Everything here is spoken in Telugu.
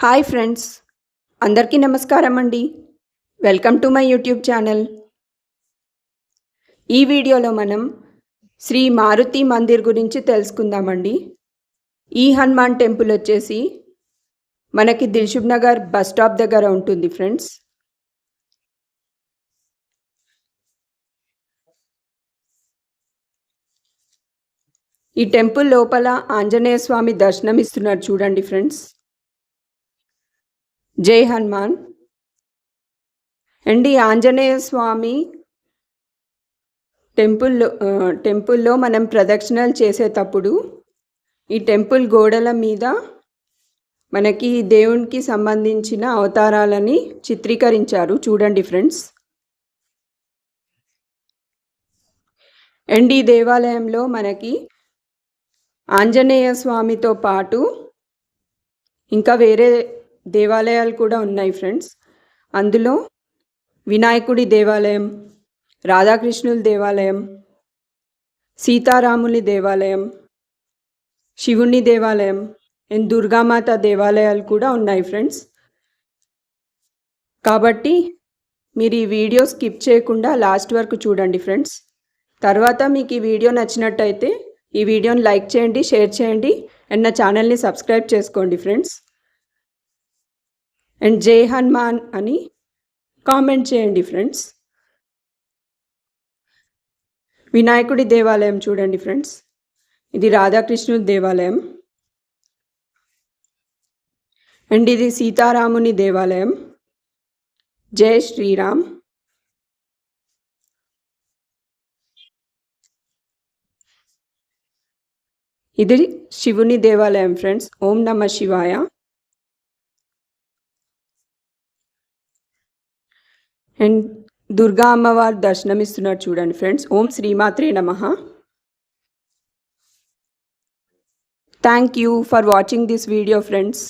హాయ్ ఫ్రెండ్స్, అందరికీ నమస్కారం అండి. Welcome to my YouTube channel. ఈ వీడియోలో మనం శ్రీ మారుతి మందిర్ గురించి తెలుసుకుందామండి. ఈ హనుమాన్ టెంపుల్ వచ్చేసి మనకి దిల్సుఖ్ నగర్ బస్ స్టాప్ దగ్గర ఉంటుంది ఫ్రెండ్స్. ఈ టెంపుల్ లోపల ఆంజనేయ స్వామి దర్శనం ఇస్తున్నారు చూడండి ఫ్రెండ్స్. జై హనుమాన్. అండ్ ఈ ఆంజనేయ స్వామి టెంపుల్లో మనం ప్రదక్షిణలు చేసేటప్పుడు ఈ టెంపుల్ గోడల మీద మనకి దేవునికి సంబంధించిన అవతారాలని చిత్రీకరించారు చూడండి ఫ్రెండ్స్. అండ్ ఈ దేవాలయంలో మనకి ఆంజనేయ స్వామితో పాటు ఇంకా వేరే దేవాలయాలు కూడా ఉన్నాయి ఫ్రెండ్స్. అందులో వినాయకుడి దేవాలయం, రాధాకృష్ణుల దేవాలయం, సీతారాముని దేవాలయం, శివుని దేవాలయం అండ్ దుర్గామాత దేవాలయాలు కూడా ఉన్నాయి ఫ్రెండ్స్. కాబట్టి మీరు ఈ వీడియో స్కిప్ చేయకుండా లాస్ట్ వరకు చూడండి ఫ్రెండ్స్. తర్వాత మీకు ఈ వీడియో నచ్చినట్టయితే ఈ వీడియోని లైక్ చేయండి, షేర్ చేయండి అండ్ నా ఛానల్ని సబ్స్క్రైబ్ చేసుకోండి ఫ్రెండ్స్. అండ్ జై హనుమాన్ అని కామెంట్ చేయండి ఫ్రెండ్స్. వినాయకుడి దేవాలయం చూడండి ఫ్రెండ్స్. ఇది రాధాకృష్ణుడి దేవాలయం అండ్ ఇది సీతారాముని దేవాలయం. జై శ్రీరామ్. ఇది శివుని దేవాలయం ఫ్రెండ్స్. ఓం నమః శివాయ. అండ్ దుర్గా అమ్మవారు దర్శనమిస్తున్నారు చూడండి ఫ్రెండ్స్. ఓం శ్రీమాత్రే నమః. Thank you for watching this video friends.